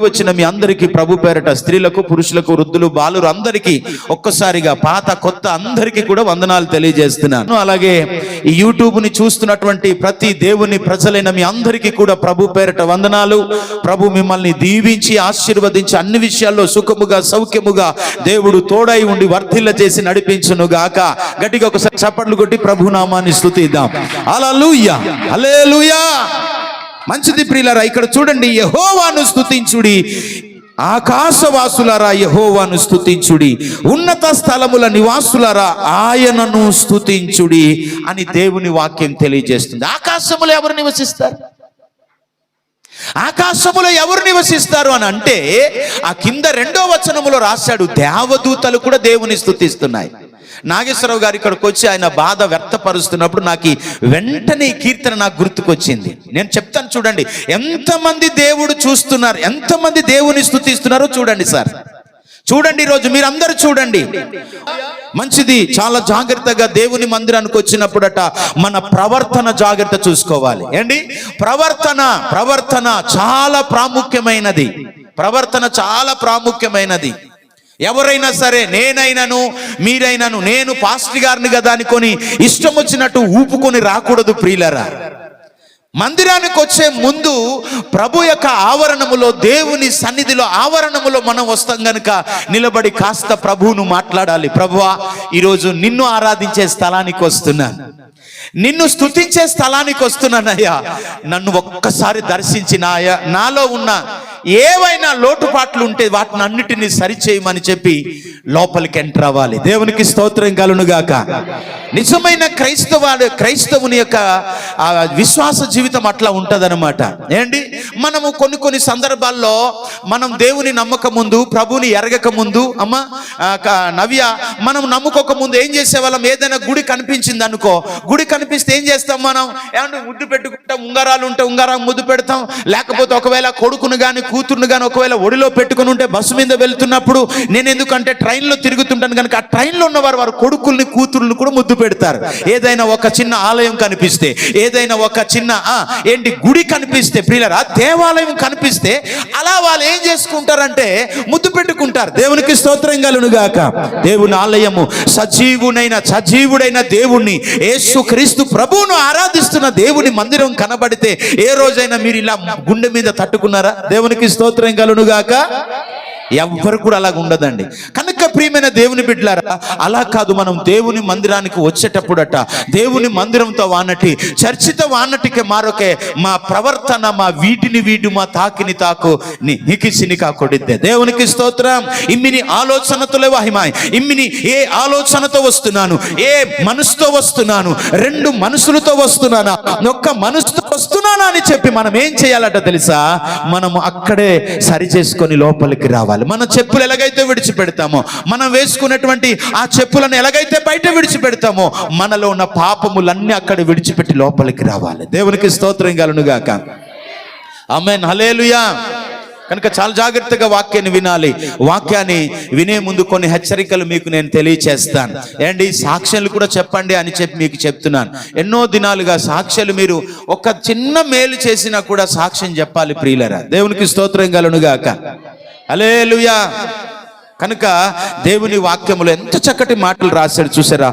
వచ్చిన మీ అందరికీ ప్రభు పేరట స్త్రీలకు, పురుషులకు, వృద్ధులు, బాలురు అందరికీ ఒక్కసారిగా పాత కొత్త అందరికీ కూడా వందనాలు తెలియజేస్తున్నాను. అలాగే ఈ యూట్యూబ్ ని చూస్తున్నటువంటి ప్రతి దేవుని ప్రజలైన మీ అందరికీ కూడా ప్రభు పేరట వందనాలు. ప్రభు మిమ్మల్ని దీవించి ఆశీర్వదించి అన్ని విషయాల్లో సుఖముగా సౌఖ్యముగా దేవుడు తోడై ఉండి వర్ధిల్ల చేసి నడిపించును గాక. గట్టిగా ఒకసారి చప్పట్లు కొట్టి ప్రభు నామాన్ని స్తుతిద్దాం. హల్లెలూయా, హల్లెలూయా. మంచిది ప్రియులారా, ఇక్కడ చూడండి, యెహోవాను స్తుతించుడి, ఆకాశవాసులారా యెహోవాను స్తుతించుడి, ఉన్నత స్థలముల నివాసులారా ఆయనను స్తుతించుడి అని దేవుని వాక్యం తెలియజేస్తుంది. ఆకాశములో ఎవరు నివసిస్తారు? ఆకాశములో ఎవరు నివసిస్తారు అని అంటే ఆ కింద 2వ వచనములో రాశాడు, దేవదూతలు కూడా దేవుని స్తుతిస్తున్నాయి. నాగేశ్వరరావు గారు ఇక్కడికి వచ్చి ఆయన బాధ వ్యక్తపరుస్తున్నప్పుడు నాకు వెంటనే ఈ కీర్తన నాకు గుర్తుకొచ్చింది. నేను చెప్తాను చూడండి, ఎంతమంది దేవుడు చూస్తున్నారు, ఎంతమంది దేవుని స్తుతిస్తున్నారో చూడండి సార్. చూడండి, ఈరోజు మీరందరూ చూడండి. మంచిది, చాలా జాగ్రత్తగా దేవుని మందిరానికి వచ్చినప్పుడట మన ప్రవర్తన జాగ్రత్త చూసుకోవాలి. ఏంటి ప్రవర్తన చాలా ప్రాముఖ్యమైనది. ప్రవర్తన చాలా ప్రాముఖ్యమైనది. ఎవరైనా సరే, నేనైనాను మీరైనాను, నేను పాస్టర్ గారిని కదా అనుకొని ఇష్టం వచ్చినట్టు ఊపుకొని రాకూడదు ప్రియులారా. మందిరానికి వచ్చే ముందు ప్రభు యొక్క ఆవరణములో, దేవుని సన్నిధిలో ఆవరణములో మనం వస్తాం గనుక నిలబడి కాస్త ప్రభువును మాట్లాడాలి. ప్రభువా, ఈరోజు నిన్ను ఆరాధించే స్థలానికి వస్తున్నాను, నిన్ను స్తుతించే స్థలానికి వస్తున్నానయ్యా, నన్ను ఒక్కసారి దర్శించినాయా, నాలో ఉన్న ఏవైనా లోటుపాట్లు ఉంటే వాటిని అన్నిటినీ సరిచేయమని చెప్పి లోపలికి ఎంటర్ అవ్వాలి. దేవునికి స్తోత్రం కలుగునుగాక. నిజమైన క్రైస్తవుని యొక్క విశ్వాస జీవితం అట్లా ఉంటదన్నమాట. ఏంటి, మనము కొన్ని సందర్భాల్లో మనం దేవుని నమ్మక ముందు, ప్రభుని ఎరగక ముందు, నవ్య, మనం నమ్ముకోక ముందు ఏం చేసేవాళ్ళం? ఏదైనా గుడి కనిపించింది అనుకో, గుడి కనిపిస్తే ఏం చేస్తాం మనం? ఏమంటే ముద్దు పెట్టుకుంటాం, ఉంగరాలు ఉంటే ఉంగరం ముద్దు పెడతాం. లేకపోతే ఒకవేళ కొడుకును కానీ కూతురును కానీ ఒకవేళ ఒడిలో పెట్టుకుని ఉంటే బస్సు మీద వెళ్తున్నప్పుడు, నేను ఎందుకంటే ట్రైన్లో తిరుగుతుంటాను కనుక ఆ ట్రైన్లో ఉన్నవారు వారు కొడుకుల్ని కూతురుని కూడా ముద్దు పెడతారు. ఏదైనా ఒక చిన్న ఆలయం కనిపిస్తే, ఏదైనా ఒక చిన్న గుడి కనిపిస్తే, ప్రియులారా దేవాలయం కనిపిస్తే అలా వాళ్ళు ఏం చేసుకుంటారంటే ముద్దు పెట్టుకుంటారు. దేవునికి స్తోత్రం కలుగునుగాక. దేవుని ఆలయము సజీవుడైన దేవుణ్ణి, యేసు క్రీస్తు ప్రభువును ఆరాధిస్తున్న దేవుని మందిరం కనబడితే ఏ రోజైనా మీరు ఇలా గుండె మీద తట్టుకున్నారా? దేవునికి స్తోత్రం కలుగునుగాక. ఎవ్వరు కూడా అలాగ ఉండదండి. కనుక ప్రియమైన దేవుని బిడ్డలారా, అలా కాదు, మనం దేవుని మందిరానికి వచ్చేటప్పుడట దేవుని మందిరంతో వానటి, చర్చితో వానటికి మారొకే మా ప్రవర్తన, మా వీటిని వీడు, మా తాకిని తాకు నికిసిని కాకొడిద్దే. దేవునికి స్తోత్రం. ఇమ్మిని ఆలోచనతోలే వాహిమాయ్. ఇమ్మిని ఏ ఆలోచనతో వస్తున్నాను, ఏ మనసుతో వస్తున్నాను, 2 మనసులతో వస్తున్నానా, ఒక్క మనసుతో వస్తున్నానా అని చెప్పి మనం ఏం చేయాలట తెలుసా? మనము అక్కడే సరి చేసుకొని లోపలికి రావాలి. మన చెప్పులు ఎలాగైతే విడిచిపెడతామో, మనం వేసుకున్నటువంటి ఆ చెప్పులను ఎలాగైతే బయట విడిచిపెడతామో, మనలో ఉన్న పాపములన్నీ అక్కడ విడిచిపెట్టి లోపలికి రావాలి. దేవునికి స్తోత్రం కలుగునుగాక. ఆమేన్, హల్లెలూయా. కనుక చాలా జాగ్రత్తగా వాక్యాన్ని వినాలి. వాక్యాన్ని వినే ముందు కొన్ని హెచ్చరికలు మీకు నేను తెలియచేస్తాను. ఏంటి, సాక్ష్యాలు కూడా చెప్పండి అని చెప్పి మీకు చెప్తున్నాను. ఎన్నో దినాలుగా సాక్ష్యాలు, మీరు ఒక చిన్న మేలు చేసినా కూడా సాక్ష్యం చెప్పాలి ప్రియులరా. దేవునికి స్తోత్రం కలుగునుగాక. హల్లెలూయా. కనుక దేవుని వాక్యములో ఎంత చక్కటి మాటలు రాశాడు చూసారా?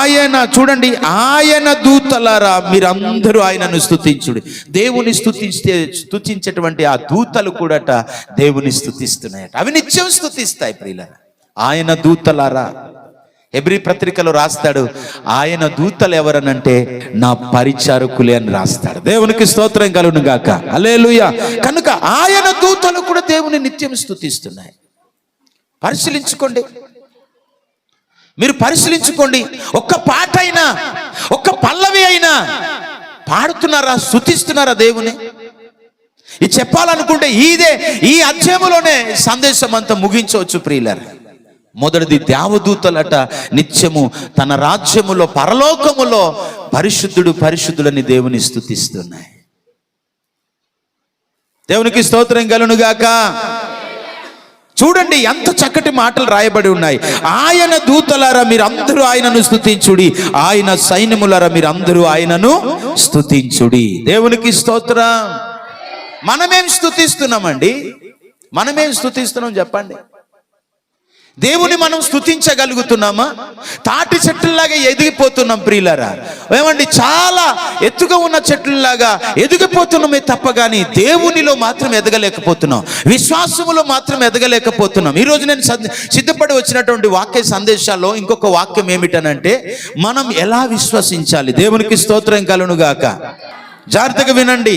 ఆయన చూడండి, ఆయన దూతలారా మీరందరూ ఆయనను స్తుతించుడి. దేవుని స్తుతించేటువంటి ఆ దూతలు కూడా దేవుని స్తుతిస్తున్నాయట. అవి నిత్యం స్తుతిస్తాయి ప్రియులారా. ఆయన దూతలారా, హెబ్రీ పత్రికలో రాస్తాడు, ఆయన దూతలు ఎవరనంటే నా పరిచారకులే అని రాస్తాడు. దేవునికి స్తోత్రం కలుగునుగాక. హల్లెలూయా. కనుక ఆయన దూతలు కూడా దేవుని నిత్యం స్తుతిస్తున్నాయి. పరిశీలించుకోండి, మీరు పరిశీలించుకోండి. ఒక్క పాట అయినా, ఒక్క పల్లవి అయినా పాడుతున్నారా, స్తుతిస్తున్నారా దేవుని? ఇది చెప్పాలనుకుంటే ఈ అధ్యాయములోనే సందేశం అంతా ముగించవచ్చు ప్రియులారా. మొదటిది, దేవదూతలట నిత్యము తన రాజ్యములో, పరలోకములో పరిశుద్ధుడు పరిశుద్ధులని దేవుని స్తుతిస్తున్నాయి. దేవునికి స్తోత్రం కలుగునుగాక. చూడండి ఎంత చక్కటి మాటలు రాయబడి ఉన్నాయి. ఆయన దూతలారా మీరందరూ ఆయనను స్తుతించుడి, ఆయన సైన్యములారా మీరందరూ ఆయనను స్తుతించుడి. దేవునికి స్తోత్రం. మనమేం స్తుతిస్తున్నామండి? మనమేం స్తుతిస్తున్నాం చెప్పండి? దేవుని మనం స్తుతించగలుగుతున్నామా? తాటి చెట్లలాగా ఎదిగిపోతున్నాం ప్రియులారా. ఏమండి, చాలా ఎత్తుగా ఉన్న చెట్లలాగా ఎదిగిపోతున్నామే తప్ప కానీ దేవునిలో మాత్రం ఎదగలేకపోతున్నాం, విశ్వాసములో మాత్రం ఎదగలేకపోతున్నాం. ఈరోజు నేను సిద్ధపడి వచ్చినటువంటి వాక్య సందేశాల్లో ఇంకొక వాక్యం ఏమిటనంటే, మనం ఎలా విశ్వసించాలి. దేవునికి స్తోత్రం కలుగునుగాక. జాగ్రత్తగా వినండి.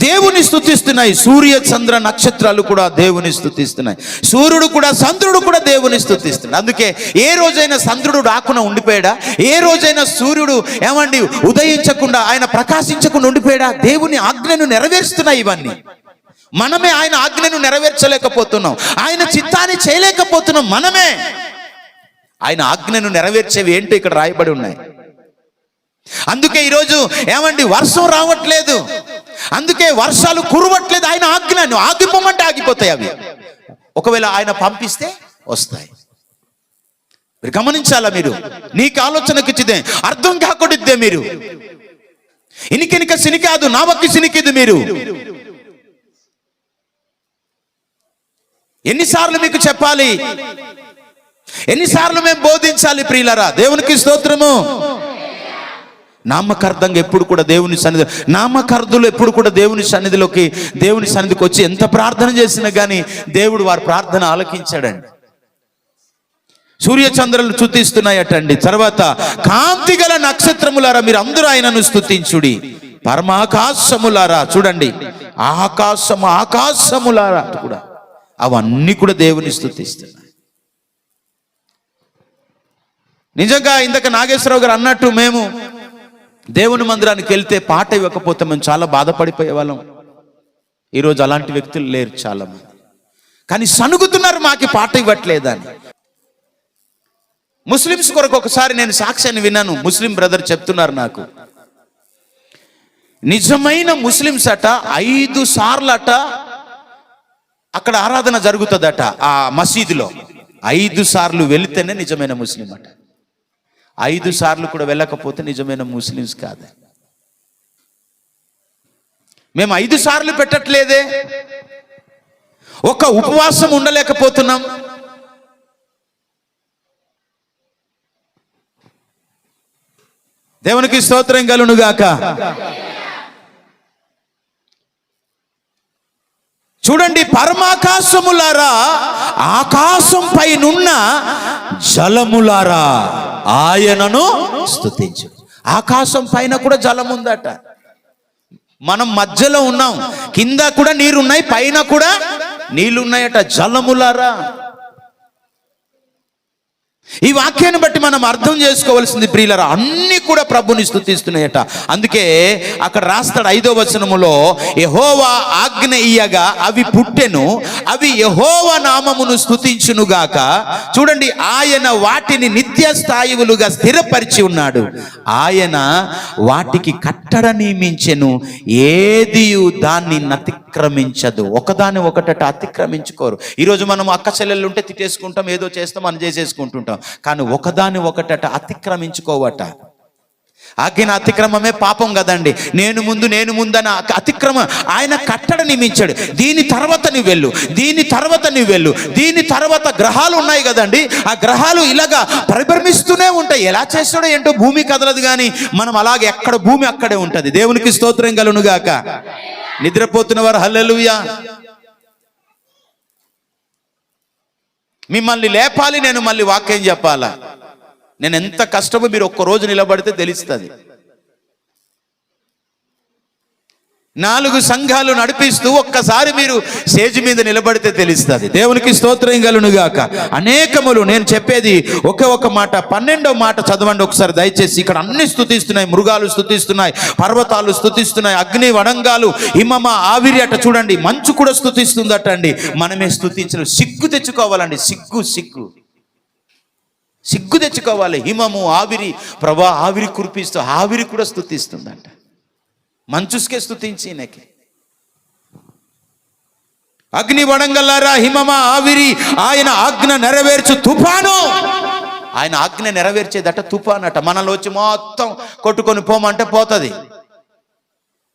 దేవుని స్తుతిస్తున్నాయి సూర్య చంద్ర నక్షత్రాలు కూడా దేవుని స్తుతిస్తున్నాయి. సూర్యుడు కూడా చంద్రుడు కూడా దేవుని స్తుతిస్తున్నాడు. అందుకే ఏ రోజైనా చంద్రుడు రాకుండా ఉండిపోయాడా? ఏ రోజైనా సూర్యుడు ఏమండి ఉదయించకుండా, ఆయన ప్రకాశించకుండా ఉండిపోయాడా? దేవుని ఆజ్ఞను నెరవేరుస్తున్నాయి ఇవన్నీ. మనమే ఆయన ఆజ్ఞను నెరవేర్చలేకపోతున్నాం, ఆయన చిత్తాన్ని చేయలేకపోతున్నాం. మనమే ఆయన ఆజ్ఞను నెరవేర్చేవి ఏంటో ఇక్కడ రాయబడి ఉన్నాయి. అందుకే ఈరోజు ఏమండి వర్షం రావట్లేదు, అందుకే వర్షాలు కురవట్లేదు. ఆయన ఆజ్ఞను ఆగిపోమంటే ఆగిపోతాయి అవి. ఒకవేళ ఆయన పంపిస్తే వస్తాయి. మీరు గమనించాలా? మీరు నీకు ఆలోచనకి ఇచ్చిదే అర్థం కాకూడదే. మీరు ఇనికెనిక సినికాదు, నావక్కి సినికిదు. మీరు ఎన్నిసార్లు మీకు చెప్పాలి? ఎన్నిసార్లు మేము బోధించాలి ప్రియులారా? దేవునికి స్తోత్రము. నామకార్థంగా ఎప్పుడు కూడా దేవుని సన్నిధి, నామకార్థులు ఎప్పుడు కూడా దేవుని సన్నిధికి వచ్చి ఎంత ప్రార్థన చేసినా కానీ దేవుడు వారి ప్రార్థన ఆలకించాడండి. సూర్యచంద్రులు స్తుతిస్తున్నాయటండి. తర్వాత కాంతి గల నక్షత్రములారా మీరు అందరూ ఆయనను స్తుతించుడి. పరమాకాశములారా, చూడండి, ఆకాశములారా కూడా అవన్నీ కూడా దేవుని స్తుతిస్తున్నాయి. నిజంగా ఇందాక నాగేశ్వరరావు గారు అన్నట్టు, మేము దేవుని మందిరానికి వెళ్తే పాట ఇవ్వకపోతే మేము చాలా బాధపడిపోయే వాళ్ళం. ఈరోజు అలాంటి వ్యక్తులు లేరు చాలా మంది. కానీ సనుగుతున్నారు మాకు పాట ఇవ్వట్లేదని. ముస్లిమ్స్ కొరకు ఒకసారి నేను సాక్ష్యాన్ని విన్నాను. ముస్లిం బ్రదర్ చెప్తున్నారు నాకు, నిజమైన ముస్లిమ్స్ అట 5 సార్లు అట అక్కడ ఆరాధన జరుగుతుందట ఆ మసీదులో. 5 సార్లు వెళితేనే నిజమైన ముస్లిం అట. 5 సార్లు కూడా వెళ్ళకపోతే నిజమైన ముస్లిమ్స్ కాదు. మేము 5 సార్లు పెట్టట్లేదే, ఒక ఉపవాసం ఉండలేకపోతున్నాం. దేవునికి స్తోత్రం కలుగునుగాక. చూడండి, పరమాకాశములారా, ఆకాశం పైనున్న జలములారా ఆయనను స్తుతించు. ఆకాశం పైన కూడా జలం ఉందట. మనం మధ్యలో ఉన్నాం, కింద కూడా నీరున్నాయి, పైన కూడా నీళ్లున్నాయట. జలములారా, ఈ వాక్యాన్ని బట్టి మనం అర్థం చేసుకోవాల్సింది ప్రియులారా, అన్ని కూడా ప్రభుని స్తుతిస్తున్నాయట. అందుకే అక్కడ రాస్తాడు 5వ వచనములో, యెహోవా ఆజ్ఞ ఇయ్యగా అవి పుట్టెను, అవి యెహోవా నామమును స్తుతించునుగాక. చూడండి, ఆయన వాటిని నిత్య స్థాయిలుగా స్థిరపరిచి ఉన్నాడు. ఆయన వాటికి కట్టడ నియమించెను, ఏదియు దాన్ని అతిక్రమించదు. ఒకదాన్ని ఒకటట అతిక్రమించుకోరు. ఈరోజు మనం అక్క చెల్లెళ్ళు ఉంటే తిట్టేసుకుంటాం, ఏదో చేస్తాం, అని చేసేసుకుంటుంటాం. కానీ ఒకదాన్ని ఒకటట అతిక్రమించుకోవట. ఆజ్ఞ అతిక్రమమే పాపం కదండి. నేను ముందని అతిక్రమ ఆయన కట్టడ నియమించాడు. దీని తర్వాత నువ్వు వెళ్ళు, దీని తర్వాత నువ్వు వెళ్ళు, దీని తర్వాత గ్రహాలు ఉన్నాయి కదండి, ఆ గ్రహాలు ఇలాగా పరిభ్రమిస్తూనే ఉంటాయి. ఎలా చేస్తాడో ఏంటో, భూమి కదలదు కానీ మనం అలాగే ఎక్కడ భూమి అక్కడే ఉంటది. దేవునికి స్తోత్రం కలుగునుగాక. నిద్రపోతున్న వారు హల్లెలూయా. మిమ్మల్ని లేపాలి, నేను మళ్ళీ వాక్యం చెప్పాలా. నేను ఎంత కష్టమో మీరు ఒక్కరోజు నిలబడితే తెలుస్తుంది. 4 సంఘాలు నడిపిస్తూ ఒక్కసారి మీరు స్టేజ్ మీద నిలబడితే తెలుస్తుంది. దేవునికి స్తోత్రం కలుగునుగాక. అనేకములు, నేను చెప్పేది ఒక మాట, 12వ మాట చదవండి ఒకసారి దయచేసి. ఇక్కడ అన్ని స్తుతిస్తున్నాయి. మృగాలు స్తుతిస్తున్నాయి, పర్వతాలు స్తుతిస్తున్నాయి, అగ్ని వడంగాలు, హిమమ, ఆవిరి అట. చూడండి, మంచు కూడా స్తుతిస్తుందట అండి. మనమే స్తుతించలేదు. సిగ్గు తెచ్చుకోవాలండి. సిగ్గు తెచ్చుకోవాలి. హిమము, ఆవిరి, ప్రభా ఆవిరి కురిపిస్తూ ఆవిరి కూడా స్తుతిస్తుందంట. మంచుస్కే స్తుతించి నెకి. అగ్ని వడంగల్లారా, హిమమ, ఆవిరి, ఆయన ఆజ్ఞ నెరవేర్చు తుఫాను. ఆయన ఆజ్ఞ నెరవేర్చేదట తుఫాన్ అట. మనలో వచ్చి మొత్తం కొట్టుకొని పోమంటే పోతుంది.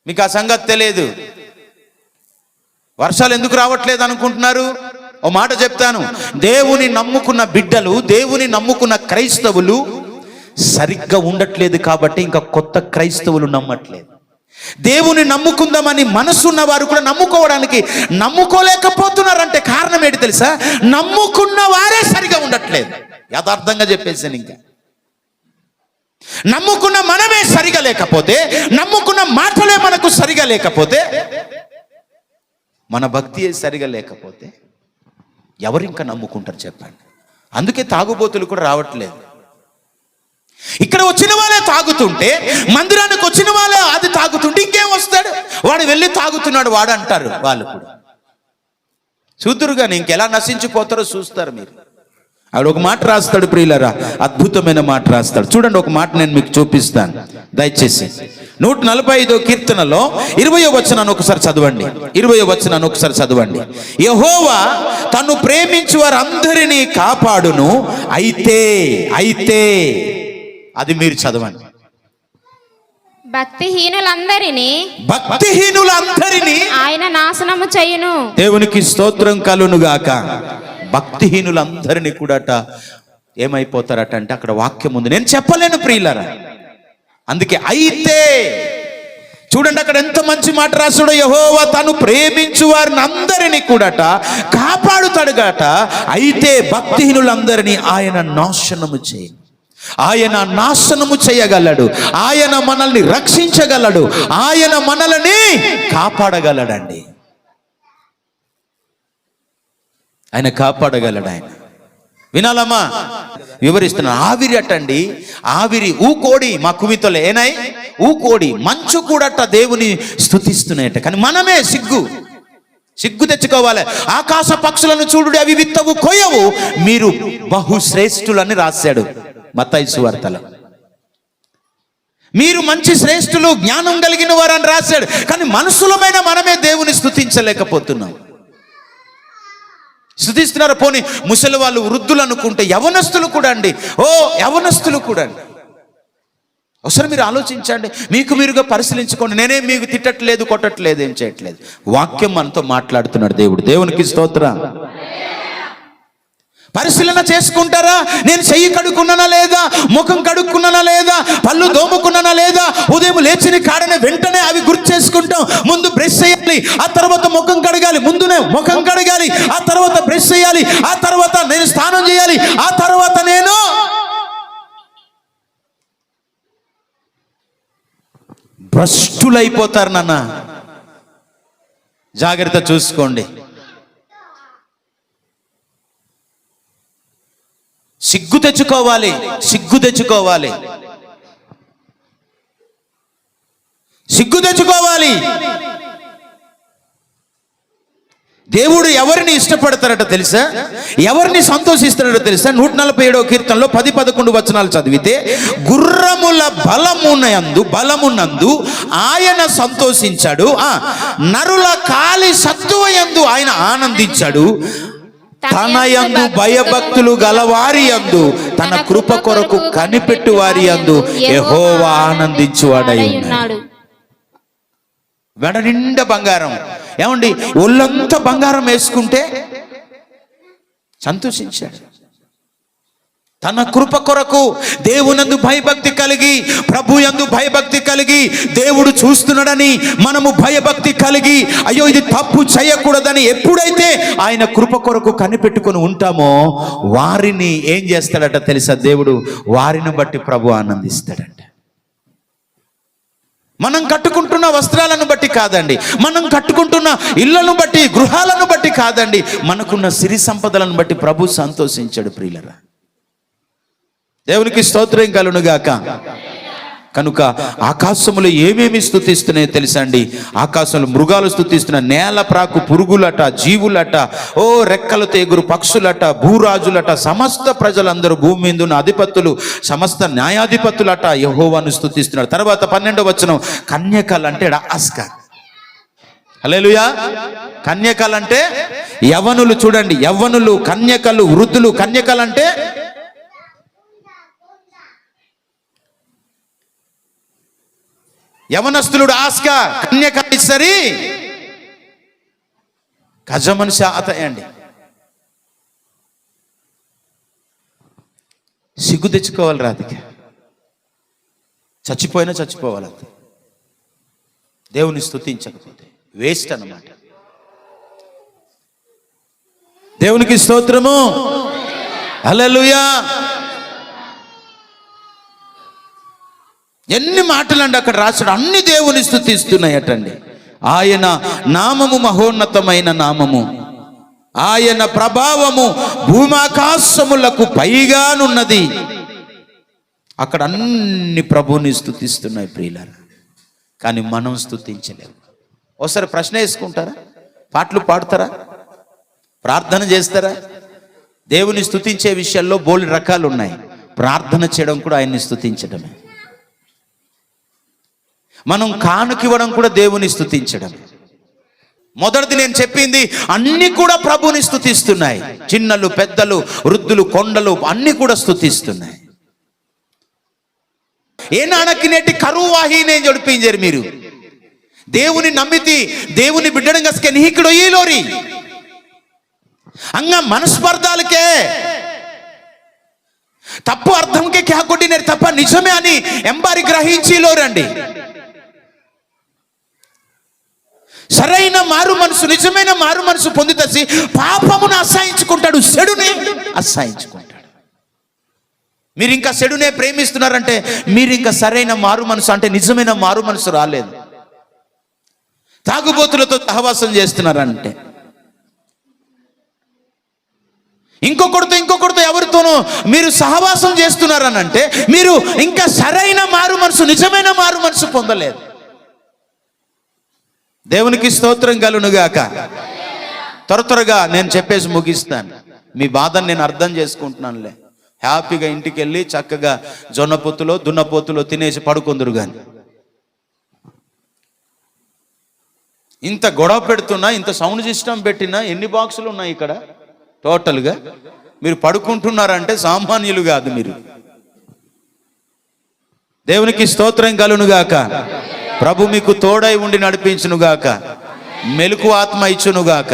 మీకు ఆ సంగతి తెలియదు. వర్షాలు ఎందుకు రావట్లేదు అనుకుంటున్నారు? ఓ మాట చెప్తాను, దేవుని నమ్ముకున్న బిడ్డలు, దేవుని నమ్ముకున్న క్రైస్తవులు సరిగ్గా ఉండట్లేదు కాబట్టి ఇంకా కొత్త క్రైస్తవులు నమ్మట్లేదు. దేవుని నమ్ముకుందామని మనసున్న వారు కూడా నమ్ముకోలేకపోతున్నారంటే కారణం ఏంటి తెలుసా? నమ్ముకున్న వారే సరిగా ఉండట్లేదు. యథార్థంగా చెప్పేసాను. ఇంకా నమ్ముకున్న మనమే సరిగా లేకపోతే, నమ్ముకున్న మాటలే మనకు సరిగా లేకపోతే, మన భక్తి సరిగా లేకపోతే ఎవరు ఇంకా నమ్ముకుంటారు చెప్పండి? అందుకే తాగుబోతులు కూడా రావట్లేదు. ఇక్కడ వచ్చిన వాళ్ళే తాగుతుంటే, మందిరానికి వచ్చిన వాళ్ళే అది తాగుతుంటే ఇంకేం వస్తాడు? వాడు వెళ్ళి తాగుతున్నాడు వాడు అంటారు వాళ్ళు కూడా. చూతురు కానీ ఇంకెలా నశించిపోతారో చూస్తారు మీరు. ఆవిడ ఒక మాట రాస్తాడు ప్రియులరా, అద్భుతమైన మాట రాస్తాడు. చూడండి, ఒక మాట నేను మీకు చూపిస్తాను దయచేసి. 145వ కీర్తనలో 20వ వచనాన్ని ఒకసారి చదవండి. 20వ వచనాన్ని ఒకసారి చదవండి. యెహోవా తను ప్రేమించు వారందరినీ కాపాడును, అయితే అది మీరు చదవండి. భక్తిహీనులందరినీ ఆయన నాశనము చేయును. దేవునికి స్తోత్రం కలును గాక. భక్తిహీనులందరినీ కూడా ఏమైపోతారట అంటే, అక్కడ వాక్యం ఉంది, నేను చెప్పలేను ప్రియులరా. అందుకే అయితే చూడండి, అక్కడ ఎంత మంచి మాట రాసాడో. యెహోవా తను ప్రేమించు వారిని అందరినీ కూడా కాపాడుతాడు గాట. అయితే భక్తిహీనులందరినీ ఆయన నాశనము చేయను. ఆయన నాశనము చేయగలడు. ఆయన మనల్ని రక్షించగలడు. ఆయన మనల్ని కాపాడగలడండి. ఆయన కాపాడగలడు. ఆయన వినాలమ్మా, వివరిస్తున్నా. ఆవిరి అటండి, ఆవిరి ఊకోడి మా కుమితోలే ఏనై ఊకోడి మంచు కూడట దేవుని స్తుతిస్తున్నాయట. కానీ మనమే సిగ్గు తెచ్చుకోవాలి. ఆకాశ పక్షులను చూడు, అవి విత్తవు కోయవు, మీరు బహుశ్రేష్ఠులని రాశాడు మత్తయి సువార్తలో. మీరు మంచి శ్రేష్ఠులు, జ్ఞానం కలిగిన వారు అని రాశాడు. కానీ మనుషులమైన మనమే దేవుని స్తుతించలేకపోతున్నాం. స్తుతిస్తున్నారు పోనీ ముసలి వాళ్ళు, వృద్ధులు అనుకుంటే, యవనస్తులు కూడా అండి. యవనస్తులు కూడా అండి. ఒకసారి మీరు ఆలోచించండి, మీకు మీరుగా పరిశీలించుకోండి. నేనేం మీకు తిట్టట్లేదు, కొట్టట్లేదు, ఏం చేయట్లేదు. వాక్యం మనతో మాట్లాడుతున్నాడు దేవుడు. దేవునికి స్తోత్రం. పరిశీలన చేసుకుంటారా? నేను చెయ్యి కడుక్కున్నానా లేదా, ముఖం కడుక్కున్నానా లేదా, పళ్ళు దోముకున్నానా లేదా, ఉదయం లేచిన కాడనే వెంటనే అవి గుర్తు చేసుకుంటాం. ముందు బ్రష్ చేయాలి, ఆ తర్వాత ముఖం కడగాలి. ముందునే ముఖం కడగాలి, ఆ తర్వాత బ్రష్ చేయాలి, ఆ తర్వాత నేను స్నానం చేయాలి, ఆ తర్వాత నేను భ్రష్టులైపోతారు. నాన్న జాగ్రత్త చూసుకోండి. సిగ్గు తెచ్చుకోవాలి. దేవుడు ఎవరిని ఇష్టపడతారట తెలుసా? ఎవరిని సంతోషిస్తాడో తెలుసా? 147వ కీర్తనలో 10-11 వచనాలు చదివితే, గుర్రముల బలమునందు ఆయన సంతోషించాడు, నరుల కాలి సత్తువ యందు ఆయన ఆనందించాడు, తన యందు భయభక్తులు గలవారి యందు, తన కృప కొరకు కనిపెట్టు వారి యందు యెహోవా ఆనందించువాడై ఉన్నాడు. వెడ నిండా బంగారం, ఏమండి ఒళ్ళంతా బంగారం వేసుకుంటే సంతోషించాడు. తన కృప కొరకు దేవునందు భయభక్తి కలిగి, ప్రభు యందు భయభక్తి కలిగి, దేవుడు చూస్తున్నాడని మనము భయభక్తి కలిగి, అయ్యో ఇది తప్పు చేయకూడదని ఎప్పుడైతే ఆయన కృప కొరకు కనిపెట్టుకొని ఉంటామో, వారిని ఏం చేస్తాడట తెలుసా? దేవుడు వారిని బట్టి ప్రభు ఆనందిస్తాడంట. మనం కట్టుకుంటున్న వస్త్రాలను బట్టి కాదండి, మనం కట్టుకుంటున్న ఇళ్లను బట్టి, గృహాలను బట్టి కాదండి, మనకున్న సిరి సంపదలను బట్టి ప్రభు సంతోషించాడు ప్రియులరా. దేవునికి స్తోత్రం కలుగును గాక. కనుక ఆకాశములు ఏమేమి స్తుతిస్తున్నాయో తెలుసా అండి? ఆకాశంలో మృగాలు స్తుతిస్తున్నాయి, నేల ప్రాకు పురుగులట, జీవులట, రెక్కలతో ఎగురు పక్షులట, భూరాజులట, సమస్త ప్రజలందరూ, భూమి మీద ఉన్న అధిపతులు, సమస్త న్యాయాధిపతులట యెహోవాను స్తుతిస్తున్నారు. తర్వాత 12వ వచనం, కన్యకలంటే ఆస్కార్. హల్లెలూయా. కన్యకలంటే యవ్వనులు. చూడండి, యవ్వనులు, కన్యకలు, వృద్ధులు. కన్యకలంటే యవనస్తులుడు ఆస్కా, కన్యక సరి గజమనిషి ఆతయండి. సిగ్గు తెచ్చుకోవాలి రాధిక, చచ్చిపోయినా చచ్చిపోవాలి. అంతే. దేవుని స్తుతించకపోతే వేస్ట్ అన్నమాట. దేవునికి స్తోత్రము, హల్లెలూయా. ఎన్ని మాటలండి అక్కడ రాశాడు, అన్ని దేవుని స్తుతిస్తున్నాయటండి. ఆయన నామము మహోన్నతమైన నామము, ఆయన ప్రభావము భూమాకాశములకు పైగానున్నది. అక్కడ అన్ని ప్రభువుని స్తుతిస్తున్నాయి ప్రియులారా, కానీ మనం స్తుతించలేము. ఒకసారి ప్రశ్న వేసుకుంటారా? పాటలు పాడతారా? ప్రార్థన చేస్తారా? దేవుని స్తుతించే విషయాల్లో బోల్డ్ రకాలు ఉన్నాయి. ప్రార్థన చేయడం కూడా ఆయన్ని స్తుతించడమే. మనం కానుకివ్వడం కూడా దేవుని స్తుతించడమే. మొదటిది నేను చెప్పింది, అన్ని కూడా ప్రభుని స్తుతిస్తున్నాయి. చిన్నలు, పెద్దలు, వృద్ధులు, కొండలు అన్ని కూడా స్తుతిస్తున్నాయి. ఏ నానకి నేటి కరువు వాహినే జడిపించారు మీరు. దేవుని నమ్మితి దేవుని బిడ్డడం గస్కే నీకుడు ఈ లోరి అంగ మనస్పర్ధాలకే తప్పు అర్థంకే క్యా కొట్టినారు తప్ప నిజమే అని ఎంబారి గ్రహించి లోరండి. సరైన మారు మనసు, నిజమైన మారు మనసు పొందుతసి పాపమును అసహించుకుంటాడు, చెడుని అసహించుకుంటాడు. మీరు ఇంకా చెడునే ప్రేమిస్తున్నారంటే మీరు ఇంకా సరైన మారు మనసు, అంటే నిజమైన మారు మనసు రాలేదు. తాగుబోతులతో సహవాసం చేస్తున్నారంటే, ఇంకొకరితో ఎవరితోనో మీరు సహవాసం చేస్తున్నారనంటే మీరు ఇంకా సరైన మారు మనసు, నిజమైన మారు మనసు పొందలేదు. దేవునికి స్తోత్రం కలుగునుగాక. త్వరగా నేను చెప్పేసి ముగిస్తాను. మీ బాధను నేను అర్థం చేసుకుంటున్నానులే. హ్యాపీగా ఇంటికి వెళ్ళి చక్కగా జొన్నపొత్తులో దున్నపోతులో తినేసి పడుకుందరు. కానీ ఇంత గొడవ పెడుతున్నా, ఇంత సౌండ్ సిస్టమ్ పెట్టినా, ఎన్ని బాక్సులు ఉన్నాయి ఇక్కడ టోటల్గా, మీరు పడుకుంటున్నారంటే సామాన్యులు కాదు మీరు. దేవునికి స్తోత్రం కలుగునుగాక. ప్రభు మీకు తోడై ఉండి నడిపించునుగాక. మెలకు ఆత్మ ఇచ్చునుగాక.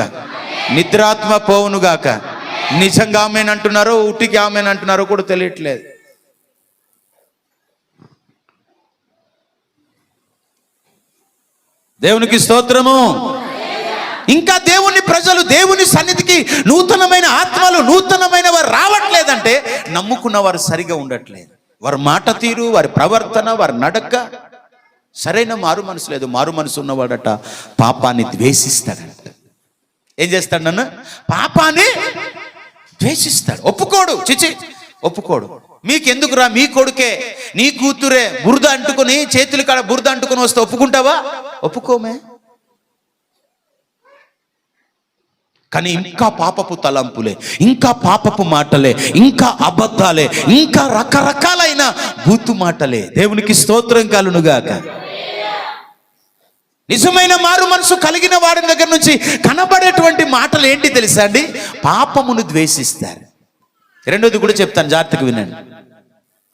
నిద్రాత్మ పోవునుగాక. నిజంగా ఆమెనంటున్నారో ఉట్టికి ఆమెనంటున్నారో కూడా తెలియట్లేదు. దేవునికి స్తోత్రము. ఇంకా దేవుని ప్రజలు దేవుని సన్నిధికి నూతనమైన ఆత్మలు, నూతనమైన వారు రావట్లేదంటే నమ్ముకున్న వారు సరిగా ఉండట్లేదు. వారి మాట తీరు, వారి ప్రవర్తన, వారి నడక సరైన మారు మనసు లేదు. మారు మనసు ఉన్నవాడట పాపాన్ని ద్వేషిస్తాడంట. ఏం చేస్తాడు నన్ను? పాపాన్ని ద్వేషిస్తాడు. ఒప్పుకోడు, చిచి ఒప్పుకోడు. మీకెందుకురా, మీ కొడుకే, నీ కూతురే బురద అంటుకుని, చేతులు కాడ బురద అంటుకుని వస్తే ఒప్పుకుంటావా? ఒప్పుకోమే. కానీ ఇంకా పాపపు తలంపులే, ఇంకా పాపపు మాటలే, ఇంకా అబద్ధాలే, ఇంకా రకరకాలైన బూతు మాటలే. దేవునికి స్తోత్రం కలుగునుగాక. నిజమైన మారు మనసు కలిగిన వాడి దగ్గర నుంచి కనబడేటువంటి మాటలు ఏంటి తెలుసా అండి? పాపమును ద్వేషిస్తారు. రెండోది కూడా చెప్తాను, జాగ్రత్తగా వినండి.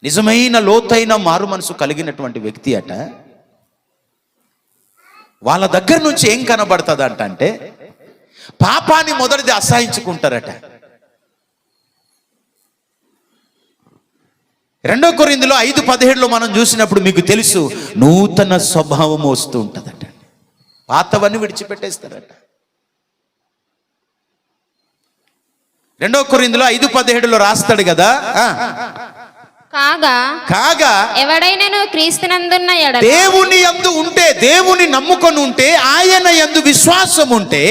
నిజమైన లోతైన మారు మనసు కలిగినటువంటి వ్యక్తి అట, వాళ్ళ దగ్గర నుంచి ఏం కనబడుతుంది అంటే పాపాన్ని మొదటిది అసహించుకుంటారట. 2 కొరింథీయులు 5:17 మనం చూసినప్పుడు మీకు తెలుసు, నూతన స్వభావం వస్తూ ఉంటుందట. పాతవన్నీ విడిచిపెట్టేస్తారట. 2 కొరింథీయులు 5:17 రాస్తాడు కదా, కాగా ఎవడైనను క్రీస్తునందున్న ఎడల, దేవుని యందు ఉంటే, దేవుని నమ్ముకొని ఉంటే, ఆయన యందు విశ్వాసం ఉంటే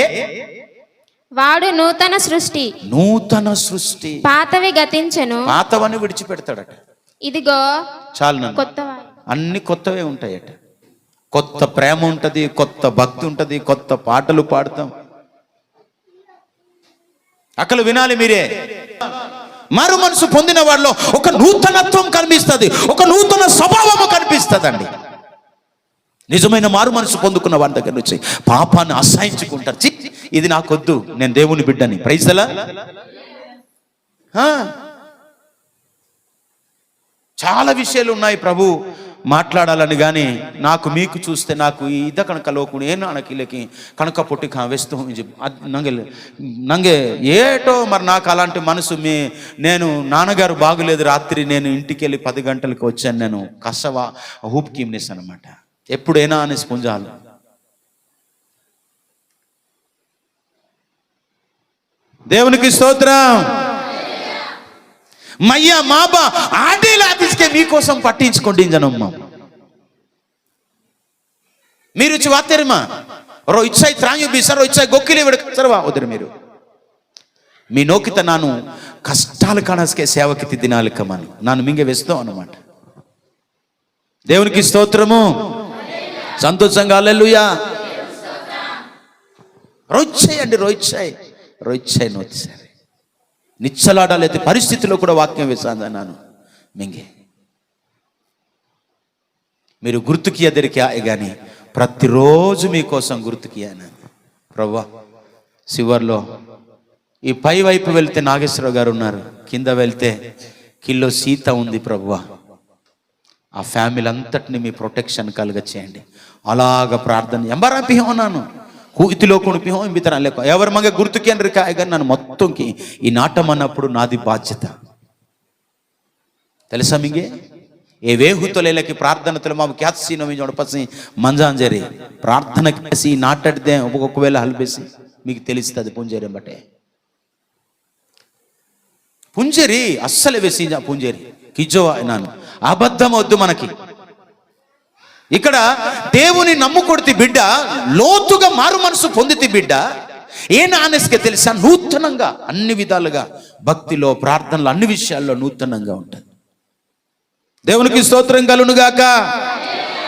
వాడు నూతన సృష్టి, పాతవి గతించెను, పాతవని విడిచిపెడతాడట. ఇదిగో చాలు, కొత్తవి, అన్ని కొత్తవే ఉంటాయట. కొత్త ప్రేమ ఉంటది, కొత్త భక్తి ఉంటది, కొత్త పాటలు పాడతాం. అక్కడ వినాలి మీరే. మారు మనసు పొందిన వాళ్ళలో ఒక నూతనత్వం కనిపిస్తుంది, ఒక నూతన స్వభావము కనిపిస్తుందండి. నిజమైన మారు మనసు పొందుకున్న వారి దగ్గర నుంచి పాపాన్ని అసహించుకుంటారు. ఇది నాకొద్దు, నేను దేవుని బిడ్డని. Praise the Lord. చాలా విషయాలు ఉన్నాయి ప్రభు మాట్లాడాలని కానీ నాకు మీకు చూస్తే నాకు ఇద కనుక లోకుడు ఏ నానకిలకి కనుక పొట్టి వేస్తూ నంగే ఏటో మరి నాకు అలాంటి మనసు నేను నాన్నగారు బాగులేదు రాత్రి నేను ఇంటికి వెళ్ళి 10 గంటలకు వచ్చాను నేను కసవా హూప్ కీమ్నెస్ అనమాట ఎప్పుడైనా అనేసి పుంజాలు దేవునికి స్తోత్రం మయ్యా మాబా ఆడేలా తీసుకే మీకోసం పట్టించుకోండి జనమ్మ మీరు వాతేరమా రో ఇచ్చాయి త్రాంగి బీసారో ఇచ్చాయి గొక్కిలి విడకసరవా వదిరు మీరు మీ నోకిత నాను కష్టాలు కానస్కే సేవకి దినాలు కమని నాను మింగే వేస్తాం అన్నమాట దేవునికి స్తోత్రము సంతోషంగా హల్లెలూయా రోయిచ్చాయండి రోయిచ్చాయి నోతిసారి నిచ్చలాడాలైతే పరిస్థితిలో కూడా వాక్యం వేసాను మింగే మీరు గుర్తుకి ఎదరికి కానీ ప్రతిరోజు మీకోసం గుర్తుకియాను ప్రభువా శివర్లో ఈ పై వైపు వెళ్తే నాగేశ్వరరావు గారు ఉన్నారు కింద వెళ్తే కిల్లో సీత ఉంది ప్రభువా ఆ ఫ్యామిలీ అంతటిని మీ ప్రొటెక్షన్ కలుగ చేయండి అలాగ ప్రార్థన ఎంబరా పిహం అన్నాను కూతిలో కొన్ని పిహం ఇంబితరా లేక ఎవరి మంగ గుర్తుకి అని కానీ నన్ను మొత్తంకి ఈ నాటం అన్నప్పుడు నాది బాధ్యత తెలుసా మింగే ఏ వేహుతొలేలకి ప్రార్థనతో మాకు క్యాత్సీనో మీ జొడపసి మంజాంజరి ప్రార్థన కేసి నాటడితే ఒకవేళ హల్బేసి మీకు తెలుస్తుంది పుంజేరి బట్టే పుంజేరి అస్సలు వేసి పుంజేరి కిజో నాను అబద్ధం వద్దు మనకి ఇక్కడ దేవుని నమ్ముకొడితే బిడ్డ లోతుగా మారు మనసు పొందితే బిడ్డ ఏ నానేసుకే తెలుసా నూతనంగా అన్ని విధాలుగా భక్తిలో ప్రార్థనలో అన్ని విషయాల్లో నూతనంగా ఉంటుంది దేవునికి స్తోత్రం కలుగును గాక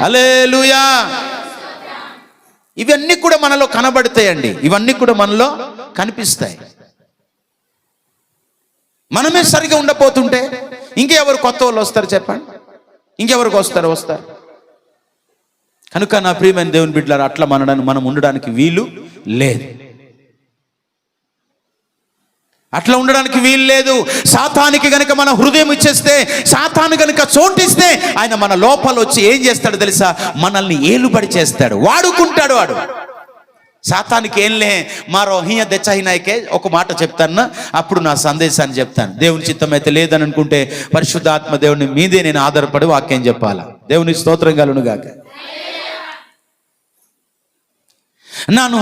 హల్లెలూయా ఇవన్నీ కూడా మనలో కనబడతాయండి ఇవన్నీ కూడా మనలో కనిపిస్తాయి మనమే సరిగా ఉండపోతుంటే ఇంకెవరు కొత్త వాళ్ళు వస్తారు చెప్పండి ఇంకెవరికి వస్తారు కనుక నా ప్రియమైన దేవుని బిడ్డలారా అట్లా మనం ఉండడానికి వీలు లేదు అట్లా ఉండడానికి వీలు లేదు సాతానికి గనుక మన హృదయం ఇచ్చేస్తే సాతాను గనుక చోటిస్తే ఆయన మన లోపల వచ్చి ఏం చేస్తాడు తెలుసా మనల్ని ఏలుబడి చేస్తాడు వాడుకుంటాడు వాడు సాతానికి ఏంలే మారో హియ దెచ్చహినాయకే ఒక మాట చెప్తాను అప్పుడు నా సందేశాన్ని చెప్తాను దేవుని చిత్తం అయితే లేదని అనుకుంటే పరిశుద్ధాత్మ దేవుని మీదే నేను ఆధారపడి వాక్యం చెప్పాలా దేవుని స్తోత్రం కలుగును గాక నాను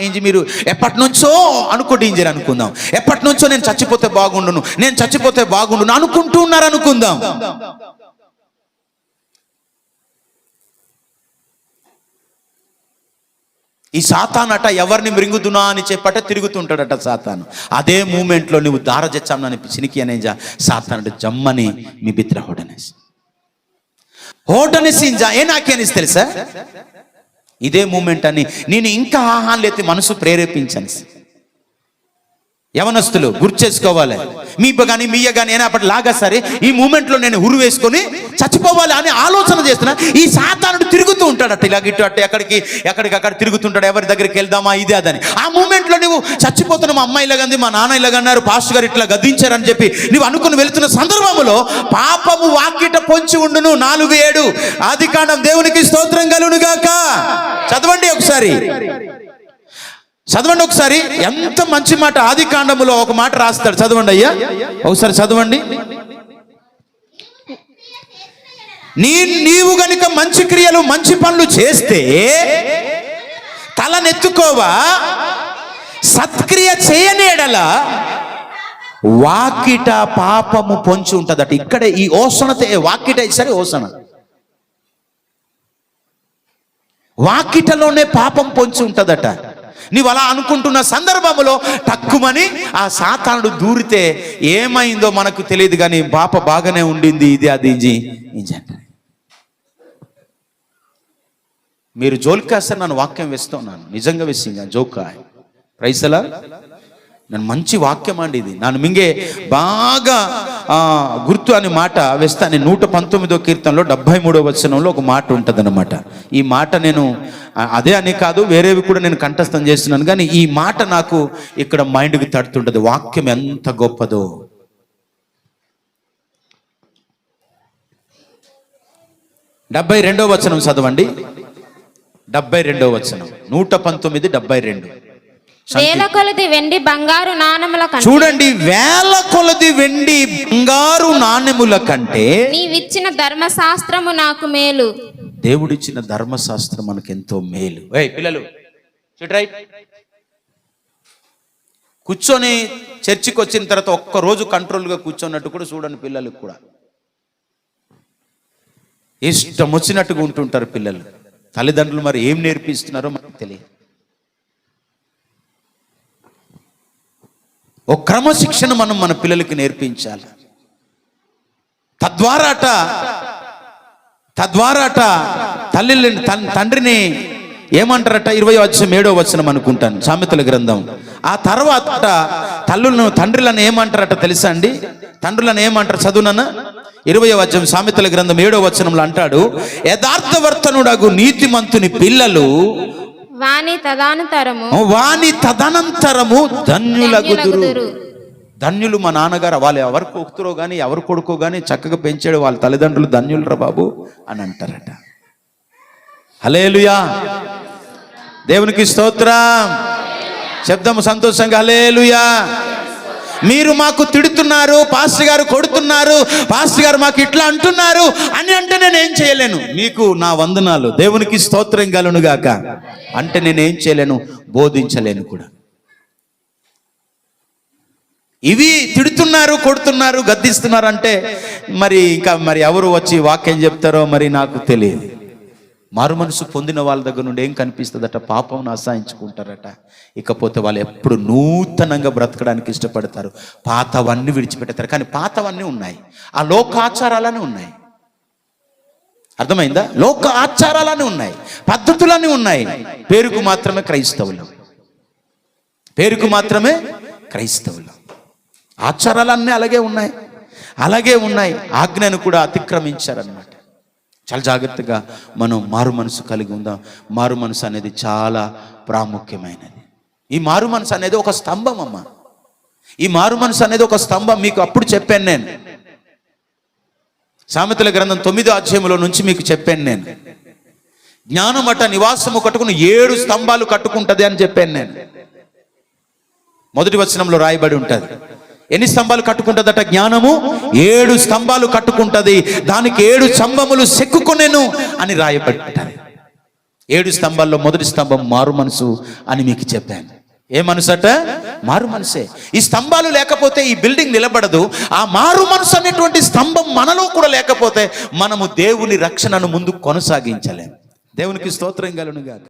ఇంజి మీరు ఎప్పటి నుంచో అనుకోండి ఇంజరి అనుకుందాం ఎప్పటి నుంచో నేను చచ్చిపోతే బాగుండును అనుకుంటూ ఉన్నారు అనుకుందాం ఈ సాతానట ఎవరిని మృంగుదునా అని చెప్పట తిరుగుతుంటాడట సాతాను అదే మూమెంట్లో నువ్వు దారజచ్చాను అని చినికి అనేజా సాతానుడు జమ్మని మీ బిత్ర హోటనేసి ఏ నాకేనిసి తెలుసా ఇదే మూమెంట్ అని నేను ఇంకా ఆహాన్లెత్తి మనసు ప్రేరేపించాను యవనస్తులు గుర్తు చేసుకోవాలి మీయ కానీ ఏనాపటి లాగా సరే ఈ మూమెంట్లో నేను ఉరు వేసుకొని చచ్చిపోవాలి అని ఆలోచన చేస్తున్నా ఈ సాతానుడు తిరుగుతూ ఉంటాడట ఇలా గిట్టు అట్టు ఎక్కడికక్కడ తిరుగుతుంటాడు ఎవరి దగ్గరికి వెళ్దామా ఇదే అదని ఆ మూమెంట్లో నువ్వు చచ్చిపోతున్న మా అమ్మాయి ఇలాగంది మా నాన్న ఇలాగన్నారు పాస్టర్ గారు ఇట్లా గద్దించారని చెప్పి నువ్వు అనుకుని వెళుతున్న సందర్భంలో పాపము వాకిట పొంచి ఉండును 4:7 ఆదికాండం దేవునికి స్తోత్రం కలుగును గాక చదవండి ఒకసారి ఎంత మంచి మాట ఆదికాండములో ఒక మాట రాస్తాడు చదవండి అయ్యా ఒకసారి చదవండి నీవు గనుక మంచి క్రియలు మంచి పనులు చేస్తే తలనెత్తుకోవా సత్క్రియ చేయని ఎడల వాకిట పాపము పొంచి ఉంటదట ఇక్కడ ఈ ఓసనతే వాకిట సరే ఓసన వాకిటలోనే పాపం పొంచి ఉంటదట నీవు అలా అనుకుంటున్న సందర్భంలో తక్కువని ఆ సాతానుడు దూరితే ఏమైందో మనకు తెలియదు కానీ పాప బాగానే ఉండింది ఇది అది మీరు జోల్కాస్తే నన్ను వాక్యం వేస్తున్నాను నిజంగా వేసింది జోకా ప్రైసలా నేను మంచి వాక్యం అండి ఇది నన్ను మింగే బాగా గుర్తు అనే మాట వేస్తాను 119వ కీర్తనలో 73వ వచనంలో ఒక మాట ఉంటుంది అన్నమాట ఈ మాట నేను అదే అని కాదు వేరేవి కూడా నేను కంఠస్థం చేస్తున్నాను కానీ ఈ మాట నాకు ఇక్కడ మైండ్కి తడుతుంటుంది వాక్యం ఎంత గొప్పదో 72వ వచనం చదవండి. 72వ వచనం 119, 72. వేల కొలది వెండి బంగారు నాణముల కంటే చూడండి, వేల కొలది వెండి బంగారు నాణెముల కంటే నీవిచ్చిన ధర్మశాస్త్రము నాకు మేలు. దేవుడిచ్చిన ధర్మశాస్త్రం మనకు ఎంతో మేలు. ఏయ్ పిల్లలు, రైట్, కూర్చొని చర్చికి వచ్చిన తర్వాత ఒక్కరోజు కంట్రోల్గా కూర్చోన్నట్టు కూడా చూడండి. పిల్లలకు కూడా ఇష్టం వచ్చినట్టుగా ఉంటుంటారు పిల్లలు. తల్లిదండ్రులు మరి ఏం నేర్పిస్తున్నారో మనకు తెలియదు. ఒక క్రమశిక్షణ మనం మన పిల్లలకి నేర్పించాలి. తద్వారాట తండ్రిని ఏమంటారట, 27వ వచనం అనుకుంటాను, సామెతల గ్రంథం. ఆ తర్వాత తండ్రులను ఏమంటారట తెలుసా అండి? తండ్రులను ఏమంటారు? చదువునన్నా 20వ అధ్యాయం సామెతల గ్రంథం 7వ వచనంలో అంటాడు, యథార్థవర్తనుడగు నీతిమంతుని పిల్లలు వాని తదనంతరము ధన్యులగుదురు. ధన్యులు మా నాన్నగారు, వాళ్ళు ఎవరు కొడుకురో కానీ ఎవరు కొడుకో కానీ చక్కగా పెంచాడు, వాళ్ళ తల్లిదండ్రులు ధన్యులరా బాబు అని అంటారట. హల్లెలూయా, దేవునికి స్తోత్రం. శబ్దము సంతోషంగా హల్లెలూయా. మీరు మాకు తిడుతున్నారు, పాస్టర్ గారు కొడుతున్నారు, పాస్టర్ గారు మాకు ఇట్లా అంటున్నారు అని అంటే నేనేం చేయలేను. మీకు నా వందనాలు, దేవునికి స్తోత్రం కలుగును గాక అంటే నేనేం చేయలేను, బోధించలేను కూడా. ఇవి తిడుతున్నారు, కొడుతున్నారు, గద్దిస్తున్నారు అంటే మరి ఇంకా ఎవరు వచ్చి వాక్యం చెప్తారో మరి నాకు తెలియదు. మారు మనసు పొందిన వాళ్ళ దగ్గర నుండి ఏం కనిపిస్తుందట? పాపంను అసహించుకుంటారట. ఇకపోతే వాళ్ళు ఎప్పుడు నూతనంగా బ్రతకడానికి ఇష్టపడతారు. పాతవన్నీ విడిచిపెడతారు. కానీ పాతవన్నీ ఉన్నాయి, ఆ లోక ఆచారాలన్నీ ఉన్నాయి. అర్థమైందా? లోక ఆచారాలన్నీ ఉన్నాయి, పద్ధతులన్నీ ఉన్నాయి. పేరుకు మాత్రమే క్రైస్తవులు, పేరుకు మాత్రమే క్రైస్తవులు. ఆచారాలన్నీ అలాగే ఉన్నాయి. ఆజ్ఞను కూడా అతిక్రమించారన్నమాట. చాలా జాగ్రత్తగా మనం మారు మనసు కలిగి ఉందాం. మారు మనసు అనేది చాలా ప్రాముఖ్యమైనది. ఈ మారు మనసు అనేది ఒక స్తంభం అమ్మ. ఈ మారు మనసు అనేది ఒక స్తంభం. మీకు అప్పుడు చెప్పాను నేను, సామెతల గ్రంథం 9వ అధ్యాయంలో నుంచి మీకు చెప్పాను నేను. జ్ఞానమట నివాసము కట్టుకుని 7 స్తంభాలు కట్టుకుంటది అని చెప్పాను నేను. మొదటి వచనంలో రాయబడి ఉంటుంది. ఎన్ని స్తంభాలు కట్టుకుంటుందట? జ్ఞానము 7 స్తంభాలు కట్టుకుంటది, దానికి 7 స్తంభములు సెక్కుకొనెను అని రాయబడి ఉంటుంది. 7 స్తంభాల్లో మొదటి స్తంభం మారు మనసు అని మీకు చెప్పాను. ఏ మనసట? మారు మనసే. ఈ స్తంభాలు లేకపోతే ఈ బిల్డింగ్ నిలబడదు. ఆ మారు మనసు అనేటువంటి స్తంభం మనలో కూడా లేకపోతే మనము దేవుని రక్షణను ముందు కొనసాగించలేము. దేవునికి స్తోత్రం కలుగును గాక.